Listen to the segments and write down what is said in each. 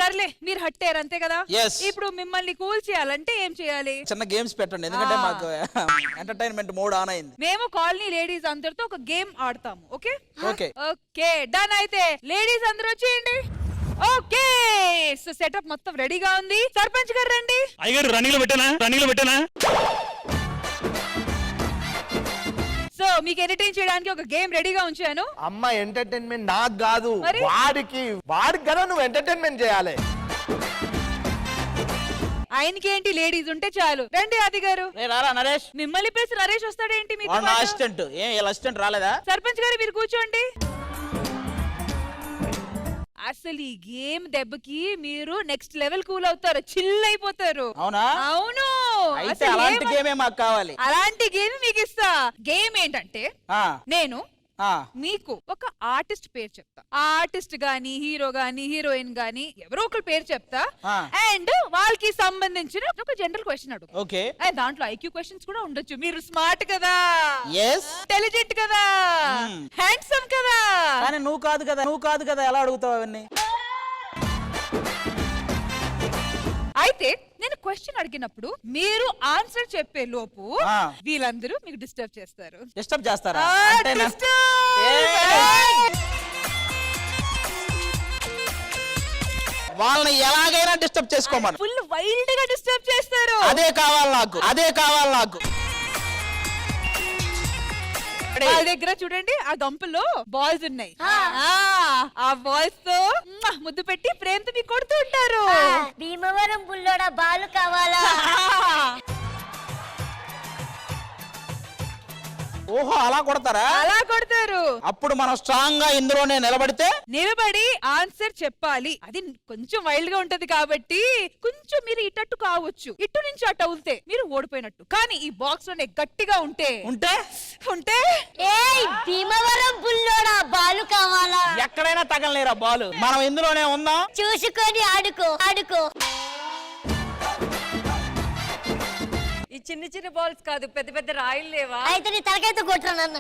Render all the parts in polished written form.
సర్లే మీరు హట్టారు అంతే కదా. Yes. ఇప్పుడు మిమ్మల్ని కూల్ చేయాలంటే ఏం చేయాలి? చిన్న గేమ్స్ పెట్టండి, ఎందుకంటే మాకు ఎంటర్టైన్మెంట్ మోడ్ ఆన్ అయింది. మేము కాలనీ లేడీస్ అందరితో ఒక గేమ్ ఆడతాము. Okay okay okay done. అయితే లేడీస్ అందరూ వచ్చేయండి. ఓకే సో సెటప్ మొత్తం రెడీగా ఉంది. సర్పంచ్ గారు రండి. అయ్యారు రన్నింగ్ లో పెట్టానా సో మీకు ఎంటర్టైన్ చేయడానికి ఒక గేమ్ రెడీగా ఉంచాను. అమ్మ ఎంటర్టైన్మెంట్ నాకు కాదు, మరి? వాడికి కదా నువ్వు ఎంటర్టైన్మెంట్ చేయాలి. ఆయనకి ఏంటి, లేడీస్ ఉంటే చాలు. రండి ఆది గారు. రారా నరేష్. మిమ్మల్ని పిలిచి నరేష్ వస్తాడేంటి? మీతో నా పాటు? అసిస్టెంట్. ఏం అసిస్టెంట్ రాలేదా? సర్పంచ్ గారు మీరు కూర్చోండి. అసలు ఈ గేమ్ దెబ్బకి మీరు నెక్స్ట్ లెవెల్ కూల్ అవుతారు, చిల్ అయిపోతారు. అవునా? అవును. అయితే అలాంటి గేమే మాకు కావాలి. అలాంటి గేమ్ మీకు ఇస్తా. గేమ్ ఏంటంటే నేను మీకు ఒక ఆర్టిస్ట్ పేరు చెప్తా. ఆర్టిస్ట్ గాని, హీరో గాని, హీరోయిన్ గాని ఎవరో ఒకరి పేరు చెప్తా. అండ్ వాళ్ళకి సంబంధించిన ఒక జనరల్ క్వశ్చన్ అడుగు. ఓకే. దాంట్లో ఐక్యూ క్వశ్చన్స్ కూడా ఉండొచ్చు. మీరు స్మార్ట్ కదా, ఎస్, ఇంటెలిజెంట్ కదా, హ్యాండ్సమ్ కదా. కానీ నువ్వు కాదు కదా ఎలా అడుగుతావు అవన్నీ? అయితే నేను క్వశ్చన్ అడిగినప్పుడు మీరు ఆన్సర్ చెప్పే లోపు వీళ్ళందరూ మీకు డిస్టర్బ్ చేస్తారు. డిస్టర్బ్ చేస్తారా? వాళ్ళని ఎలాగైనా డిస్టర్బ్ చేసుకోమను. ఫుల్ వైల్డ్ గా డిస్టర్బ్ చేస్తారు. అదే కావాలి నాకు. వాళ్ళ దగ్గర చూడండి, ఆ గంపలో బాల్స్ ఉన్నాయి. ఆ బాల్స్ తో ముద్దు పెట్టి ప్రేమతో మీకు కొడుతూ ఉంటారు. భీమవరం బుల్లోడా బాలు కావాలా? ఓహో, అలా కొడతారా? అలా కొడతారు. అప్పుడు మనం స్ట్రాంగ్ గా ఇందులోనే నిలబడి ఆన్సర్ చెప్పాలి. అది కొంచెం వైల్డ్ గా ఉంటది కాబట్టి కొంచెం మీరు ఇటట్టు కావచ్చు, ఇటు నుంచి అటు అవుతే మీరు ఓడిపోయినట్టు. కానీ ఈ బాక్స్ లోనే గట్టిగా ఉంటే ఏయ్ భీమవరం బుల్లోడా బాలు కావాలా? ఎక్కడైనా తగలలేరా బాలు. మనం ఇందులోనే ఉందాం, చూసుకొని ఆడుకో. ఈ చిన్న చిన్న బాల్స్ కాదు, పెద్ద పెద్ద రాయిలు లేవా? అయితే నీ తలకైతే కొట్టరానన్న.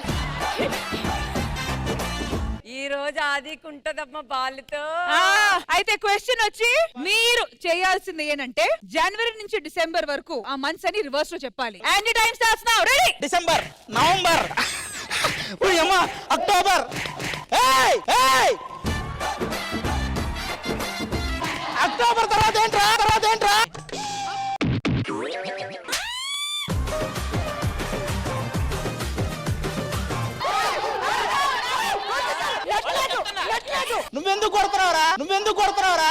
ఈ రోజు ఆదికి ఉంటదమ్మా బాలుతో. అయితే క్వశ్చన్ వచ్చి మీరు చేయాల్సింది ఏంటంటే జనవరి నుంచి డిసెంబర్ వరకు ఆ మంత్స్ అని రివర్స్ లో చెప్పాలి. And time starts now. Ready? December, November, October, October తర్వాత ఏంట్రా? నువ్వెందుకు కొడుతున్నావురా?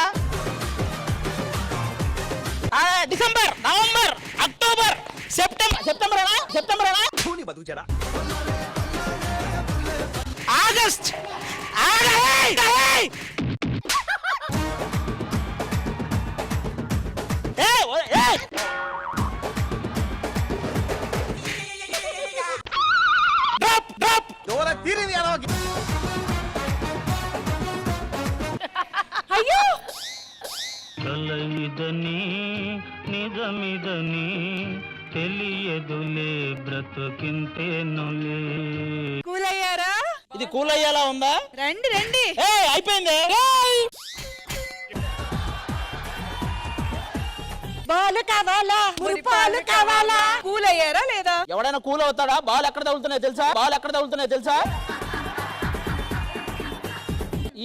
December, November, October, September August. అయ్యో, కలయిదని నిజమిదని తెలియదులే బ్రతుకింతేనులే. కూల్ అయ్యారా? ఇది కూల్ అయ్యేలా ఉందా? రండి. అయిపోయింది. బాలు కావాలా? మురిపాలు కావాలా? కూల్ అయ్యారా లేదా? ఎవడైనా కూల్ అవుతాడా? బాల్ ఎక్కడ తగులుతున్నాయో తెలుసా?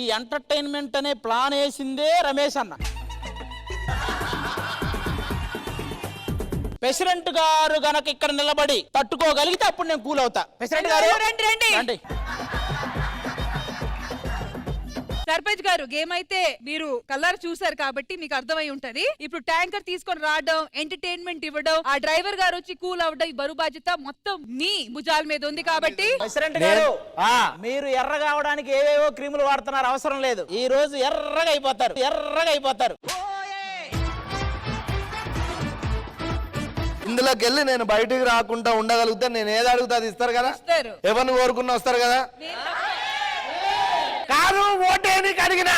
ఈ ఎంటర్టైన్మెంట్ అనే ప్లాన్ వేసిందే రమేష్ అన్న. ప్రెసిడెంట్ గారు గనక ఇక్కడ నిలబడి తట్టుకోగలిగితే అప్పుడు నేను కూల్ అవుతా. ప్రెసిడెంట్ గారు రండి. సర్పంచ్ గారు, గేమ్ అయితే మీరు కలర్ చూసారు కాబట్టి మీకు అర్థమై ఉంటది. ఇప్పుడు ట్యాంకర్ తీసుకొని రావడం, ఎంటర్టైన్మెంట్ ఇవ్వడం, ఆ డ్రైవర్ గారు వచ్చి కూల్ అవ్వడం, ఈ బరువు బాధ్యత మొత్తం మీ భుజాల మీద ఉంది కాబట్టి ప్రెసిడెంట్ గారు మీరు ఎర్రగా అవడానికి ఏవేవో క్రీములు వాడుతున్నారు, అవసరం లేదు. ఈ రోజు ఎర్రగా అయిపోతారు. ఇందులోకి వెళ్ళి నేను బయటికి రాకుండా ఉండగలిగితే నేను ఏది అడుగుతా అది ఇస్తారు కదా. ఎవరిని కోరుకున్నా వస్తారు కదా. కాదు, ఓటేనికి అడిగినా.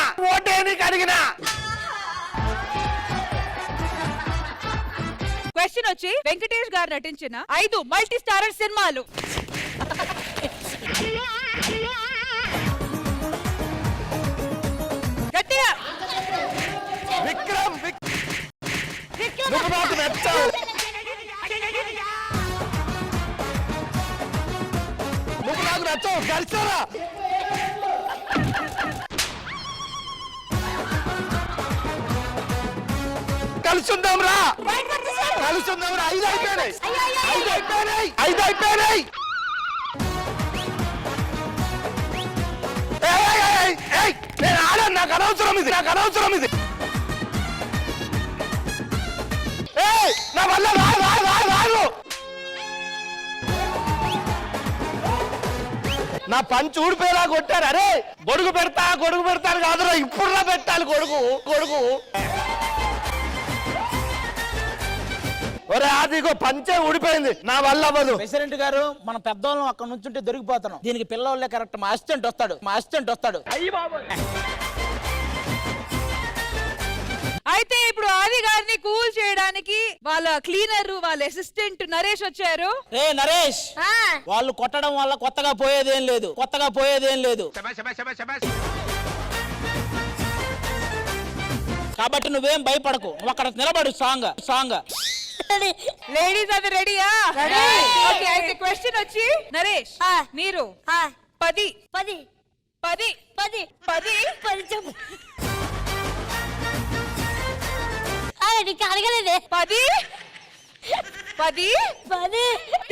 క్వశ్చన్ వచ్చి వెంకటేష్ గారు నటించిన 5 మల్టీ స్టారర్ సినిమాలు. గట్టిగా విక్రమ్ నువ్వు నాకు నచ్చావు. నువ్వు నాకు నచ్చావు. కలిసారా? కలుసుందాం రా. కలుసుందాం రా. 5 అయిపోయినాయి. 5 అయిపోయినాయి. 5 అయిపోయినాయి. నేను ఆడాను. నాకు అనవసరం ఇది. నాకు అనవసరం ఇది. నా వల్ల రాదు. నా పంచి ఊడిపోయేలా కొట్టారు. అరే గొడుగు పెడతాను కాదురా, ఇప్పుడులా పెట్టాలి గొడుగు. ఒరే అదిగో పంచే ఊడిపోయింది. నా వల్ల అవ్వదు. ప్రెసిడెంట్ గారు మన పెద్దోళ్ళం అక్కడ నుంచుంటే దొరికిపోతున్నాం. దీనికి పిల్లవాళ్ళే కరెక్ట్. మా అసిస్టెంట్ వస్తాడు. అయితే ఇప్పుడు ఆది గారిని కూల్ చేయడానికి వాళ్ళ క్లీనర్ వాళ్ళ అసిస్టెంట్ నరేష్ వచ్చారు. రే నరేష్, వాళ్ళు కొట్టడం వల్ల కొత్తగా పోయేదేం లేదు. కాబట్టి నువ్వేం భయపడకు. నువ్వు అక్కడ నిలబడు సాంగ్. లేడీస్ అది రెడీయా? ఓకే, అయితే క్వశ్చన్ వచ్చి నరేష్ మీరు 10 చెప్పు. నీకు అడగలేదే. 10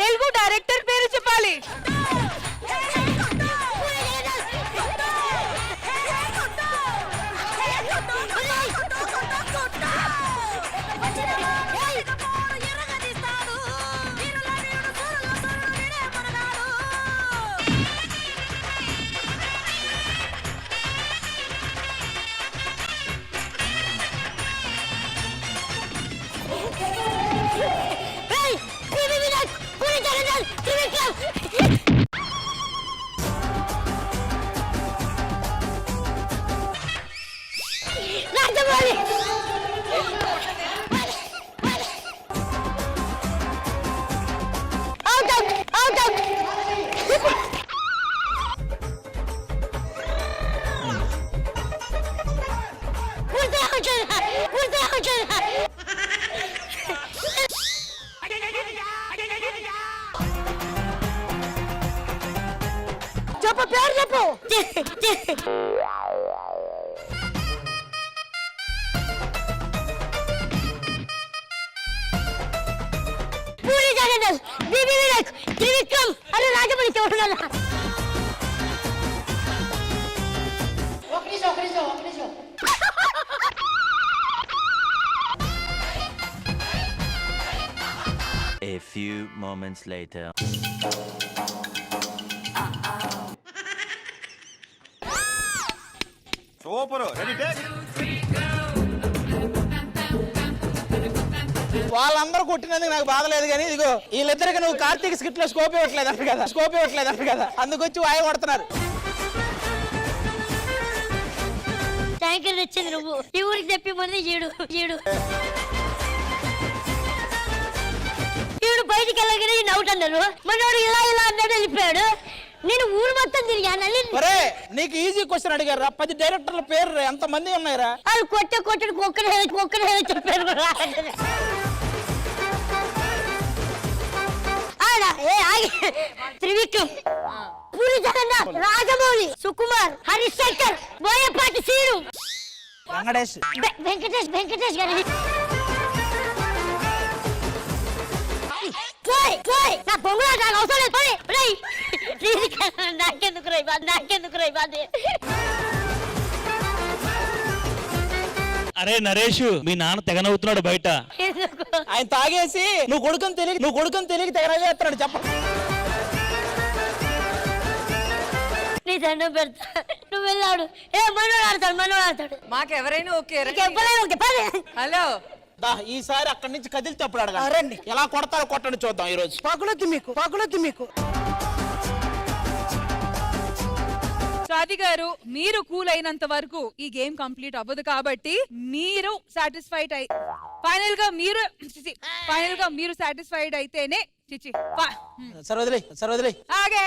తెలుగు డైరెక్టర్ పేరు చెప్పాలి. చెప్పు, పేరు చెప్పు. పూరి జగన్నాథ్, బీబీ వినాయక్, త్రివిక్రమ్. అరే రాజమౌళి చూడాలి. A few moments later. Super. Ready take. వాళ్ళందరూ కొట్టినందుకు నాకు బాధ లేదు కానీ ఇదిగో వీళ్ళిద్దరికి నువ్వు కార్తీక్ స్కిట్ లో స్కోప్ ఇవ్వట్లేదు కదా అందుకొచ్చి వాయి కొడుతున్నారు. ట్యాంకర్ తెచ్చింది నువ్వు. ఈ ఊరికి చెప్పి మంది ఈడు బయటికి వెళ్ళగానే అవుట్ అన్నారు. మనోడు ఇలా అన్నాడు, వెళ్ళిపోయాడు. నేను ఊరు మొత్తం తిరిగాను. నీకు ఈజీ క్వశ్చన్ అడిగారు. 10 డైరెక్టర్ల పేరు ఎంత మంది ఉన్నాయిరా? వాళ్ళు కొట్టడు కుక్కడే చెప్పారు. త్రివిక్రమ్, పూరి జగన్నాథ్, రాజమౌళి, సుకుమార్, హరీష్ శంకర్, బోయపాటి సీను, వెంకటేష్ గారి. నా పొంగులాట అవసరం లేదు. నాకెందుకు రై బాధ. అరే నరేష్, మీ నాన్న తెగనవుతున్నాడు బయట. ఆయన తాగేసి నువ్వు కొడుకుని తెలియక తెగనవేస్తున్నాడు. చెప్ప నీ దండం పెడతా. నువ్వు వెళ్ళాడు. మనోడు ఆడతాడు. మాకెవరైనా ఓకే. హలో, ఈసారి అక్కడి నుంచి కదిలితే అప్పుడు అడగండి. ఎలా కొడతారో కొట్టండి చూద్దాం. ఈ రోజు పగులొద్దు మీకు. స్వాతి గారు, మీరు కూల్ అయినంత వరకు ఈ గేమ్ కంప్లీట్ అవ్వదు కాబట్టి మీరు సాటిస్ఫైడ్ ఫైనల్ గా మీరు సాటిస్ఫైడ్ అయితేనే సరోదరి ఆగే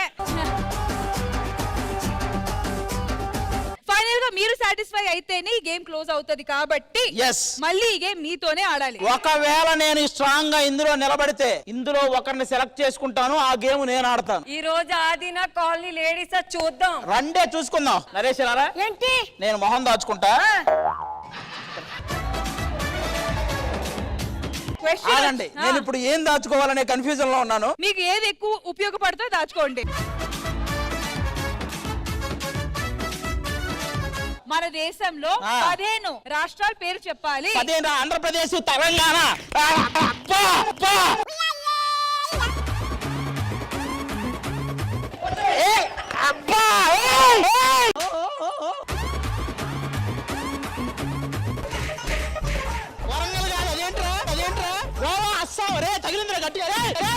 ఫైనల్ గా మీరు సాటిస్ఫై అయితేనే ఈ గేమ్ క్లోజ్ అవుతది కాబట్టి Yes. మళ్ళీ ఈ గేమ్ మీతోనే ఆడాలి. ఒకవేళ నేను స్ట్రాంగ్ గా ఇందులో నిలబడితే ఇందులో ఒకరిని సెలెక్ట్ చేసుకుంటాను, ఆ గేమ్ నేను ఆడతాను. ఈ రోజు ఆదిన కాలనీ లేడీస్ చూద్దాం. రండే చూసుకుందాం. నరేష్ రారా, ఏంటి నేను మొహం దాచుకుంటా. Question ఆగండి, నేను ఇప్పుడు ఏం దాచుకోవాలనే కన్ఫ్యూజన్ లో ఉన్నాను. మీకు ఏది ఎక్కువ ఉపయోగపడుతుందో దాచుకోండి. మన దేశంలో 15 రాష్ట్రాల పేరు చెప్పాలి. 15 ఆంధ్రప్రదేశ్, తెలంగాణ. అబ్బా, అబ్బా. ఏయ్, అబ్బా, ఏయ్, ఏయ్. వరంగల్ కాదు, అదేంట్రా అదేంట్రా, గోవా, అస్సాం. రే తగిలిందిరా గట్టిగా. రే, రే.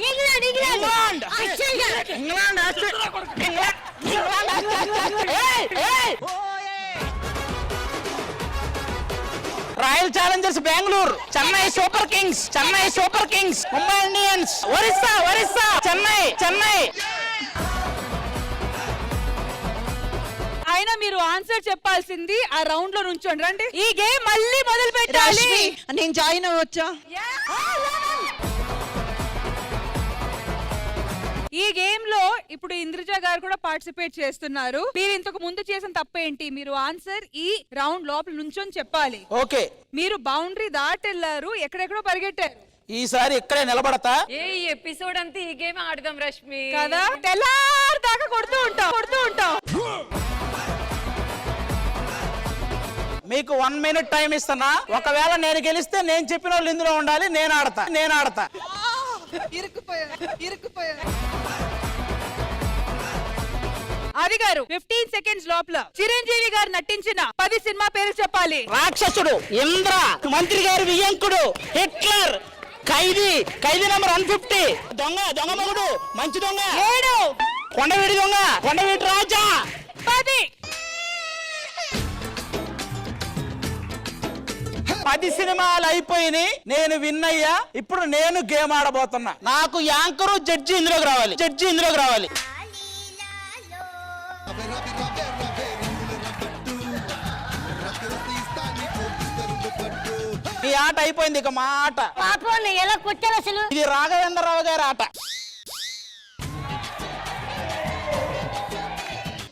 England Australia England, Australia, England, Australia. ఏయ్, ఏయ్. Royal Challengers Bengaluru, Chennai Super Kings, Chennai Super Kings, Mumbai Indians, Orissa, Orissa, Chennai, Chennai. అయినా మీరు ఆన్సర్ చెప్పాల్సింది ఆ రౌండ్ లో నుంచోండి. రండి, ఈ గేమ్ మళ్ళీ మొదలు పెట్టాలి. నేను జాయిన్ అవ్వచ్చా? ఈ గేమ్ లో ఇప్పుడు ఇంద్రజ గారు కూడా పార్టిసిపేట్ చేస్తున్నారు. మీరు ఇంతకు ముందు చేసిన తప్పేంటి? మీరు ఆన్సర్ ఈ రౌండ్ లోపల నుంచొని చెప్పాలి. ఓకే, మీరు బౌండరీ దాటెళ్లారు, ఎక్కడెక్కడో పరిగెట్టారు. ఈసారి ఇక్కడే నిలబడతా. ఈ ఎపిసోడ్ అంతా ఈ గేమ్ ఆడదాం రష్మి. కదా, తెల్లారి దాకా కొడుతూ ఉంటాం. మీకు 1 minute టైం ఇస్తున్నా. ఒకవేళ నేను గెలిస్తే నేను చెప్పిన వాళ్ళు ఇందులో ఉండాలి. నేను ఆడతా. ఆది గారు 15 seconds లోపల చిరంజీవి గారు నటించిన 10 సినిమా పేరు చెప్పాలి. రాక్షసుడు, ఇంద్ర, మంత్రి గారు వియంకుడు, హిట్లర్, ఖైదీ నంబర్ 150, దొంగ మగుడు, మంచి దొంగ, 7, కొండవీడి దొంగ, కొండవీడి రాజా, 10 సినిమాలు అయిపోయినాయి. నేను విన్ అయ్యా. ఇప్పుడు నేను గేమ్ ఆడబోతున్నా. నాకు యాంకరు, జడ్జి ఇందులోకి రావాలి. ఈ ఆట అయిపోయింది, ఇక మా ఆట. పాపం ఎలా కొట్టారు అసలు? ఇది రాఘవేంద్రరావు గారి ఆట.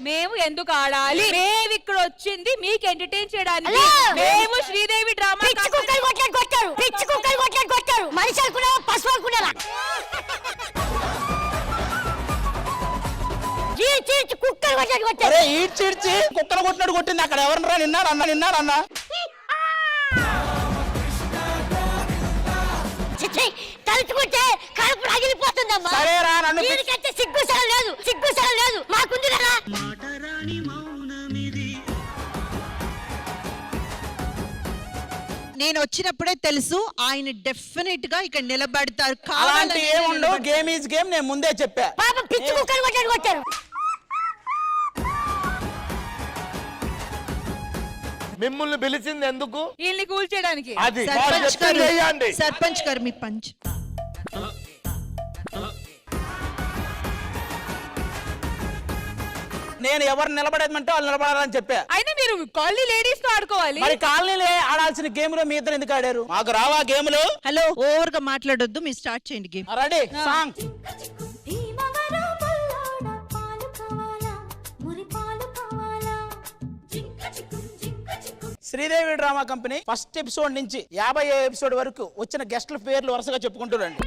మేము ఎందుకు ఆడాలి? మేము ఇక్కడ వచ్చింది మీకు ఎంటర్టైన్ చేయడానికి. హలో! మేము శ్రీదేవి డ్రామా పిచ్చి కుక్కలు కొట్టారు. మనిషి అనుకున్నారా, పశువు అనుకున్నారా? కుక్కలు కొట్టారు. అరే ఈడ్చి కుక్కలు కొట్టినట్టు కొట్టింది. అక్కడ ఎవరన్నా నిన్నారన్నా. తలుచుకుంటే కడుపు రగిలిపోతుందమ్మా. సరేరా, నన్ను దీనికంటే సిగ్గుసరం లేదు. మాకుంది కదా. నేను వచ్చినప్పుడే తెలుసు ఆయన డెఫినెట్ గా ఇక్కడ నిలబడతారు. అలాంటి ఏముండవు. Game is game. నేను ముందే చెప్పా. పాపం పిచ్చి కుక్కలు కొట్టారు. మిమ్మల్ని పిలిచింది ఎందుకు? వీళ్ళని కూల్చేయడానికి. అది సర్పంచ్ గారు మీ పంచ్. నేను ఎవరు నిలబడేదంటే వాళ్ళు నిలబడాలని చెప్పా. అయినా మీరు కాలనీ లేడీస్ తో ఆడుకోవాలి. మరి కాలనీలో ఆడాల్సిన గేమ్ లో మీ ఇద్దరు ఎందుకు ఆడారు? మాకు రావా గేములు? హలో, ఓవర్ గా మాట్లాడొద్దు. మీరు స్టార్ట్ చేయండి game. Ready, song. Sridevi Drama Company first episode నుంచి 50వ ఎపిసోడ్ వరకు వచ్చిన గెస్ట్ల పేర్లు వరుసగా చెప్పుకుంటున్నాండి.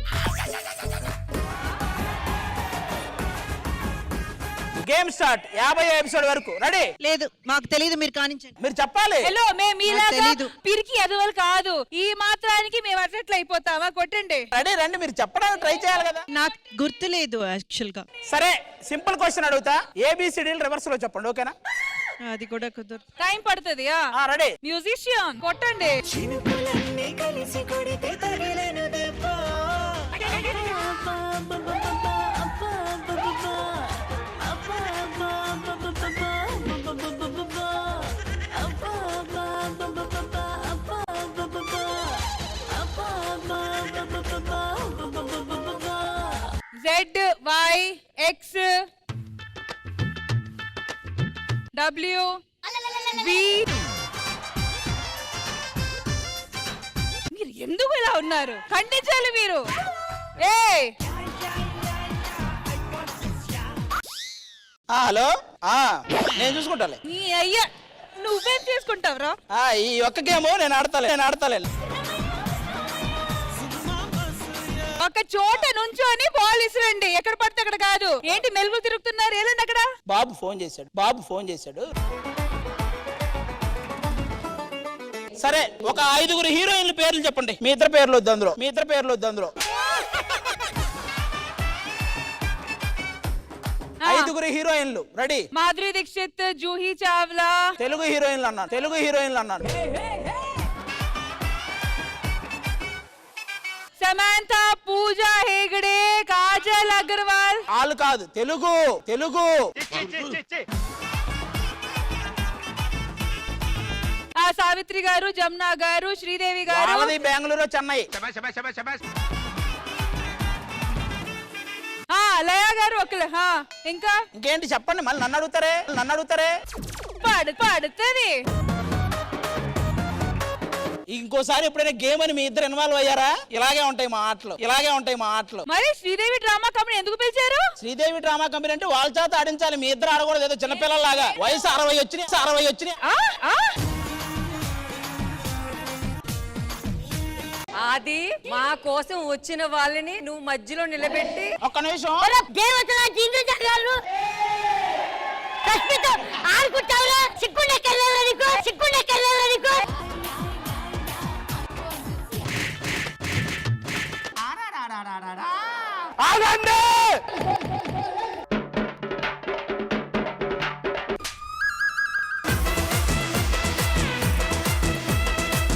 Game start. 50వ ఎపిసోడ్ వరకు రెడీ? లేదు, మాకు తెలియదు. మీరు కానించండి. మీరు చెప్పాలి. హలో, మేము మీలాగా తెలీదు. పిరికి ఎదవలు కాదు. ఈ మాత్రానికి మేము అట్లా అయిపోతామా? కొట్టండి. రెడీ, రండి. మీరు చెప్పడానికి ట్రై చేయాలి కదా. నాకు గుర్తులేదు యాక్చువల్ గా. సరే, సింపుల్ క్వశ్చన్ అడుగుతా. ఏబిసిడీలు రివర్స్ లో చెప్పండి, ఓకేనా? అది కూడా కుదరదు. టైం పడుతుంది. రెడీ. మ్యూజిషియన్ కొట్టండి. X W V. మీరు ఎందుకు ఇలా ఉన్నారు? ఖండించాలి మీరు. హలో నేను చూసుకుంటాలే. నీ అయ్యా నువ్వేం చేసుకుంటావురా? ఈ ఒక్క గేమ్ నేను ఆడతాలే. ఒక చోట నుంచోని బాల్ ఇసిరండి, ఎక్కడ పడితే అక్కడ కాదు. ఏంటి మెలుగులు తిరుగుతున్నారు? ఏలండి అక్కడ. బాబు ఫోన్ చేశాడు. సరే, ఒక 5 హీరోయిన్ల పేర్లు చెప్పండి. మీ ఇద్దరు పేర్లు వద్దు అందులో. 5 హీరోయిన్లు రెడీ. మాధురి దీక్షిత్, జూహీ చావ్లా. తెలుగు హీరోయిన్లు అన్నాను. సమంత, పూజా హేగడే, కాజల్ అగర్వాల్. వాళ్ళు కాదు, తెలుగు. సావిత్రి గారు, జమున గారు, శ్రీదేవి గారు. బెంగళూరు, చెన్నై. లయ గారు ఒకళ్ళు. ఇంకా ఇంకేంటి చెప్పండి, మళ్ళీ నన్ను అడుగుతారే. పాడుతుంది. ఇంకోసారి ఎప్పుడైనా గేమ్ అని మీ ఇద్దరు ఇన్వాల్వ్ అయ్యారా? ఇలాగే ఉంటాయి మా ఆటలు. మరి శ్రీదేవి డ్రామా కంపెనీ ఎందుకు పిలిచారు? శ్రీదేవి డ్రామా కంపెనీ అంటే వాళ్ళ చేత ఆడించాలి. మీ ఇద్దరు ఆడకూడదు ఏదో చిన్నపిల్లలాగా. వయసు 60 వచ్చినాయి. అది మా కోసం వచ్చిన వాళ్ళని నువ్వు మధ్యలో నిలబెట్టి. ఒక్క నిమిషం. దేవతల జిందు జగాలు కష్మితో ఆడుకుంటావురా. సిగ్గుండెకెళ్ళాలి నీకు. ఆగండి.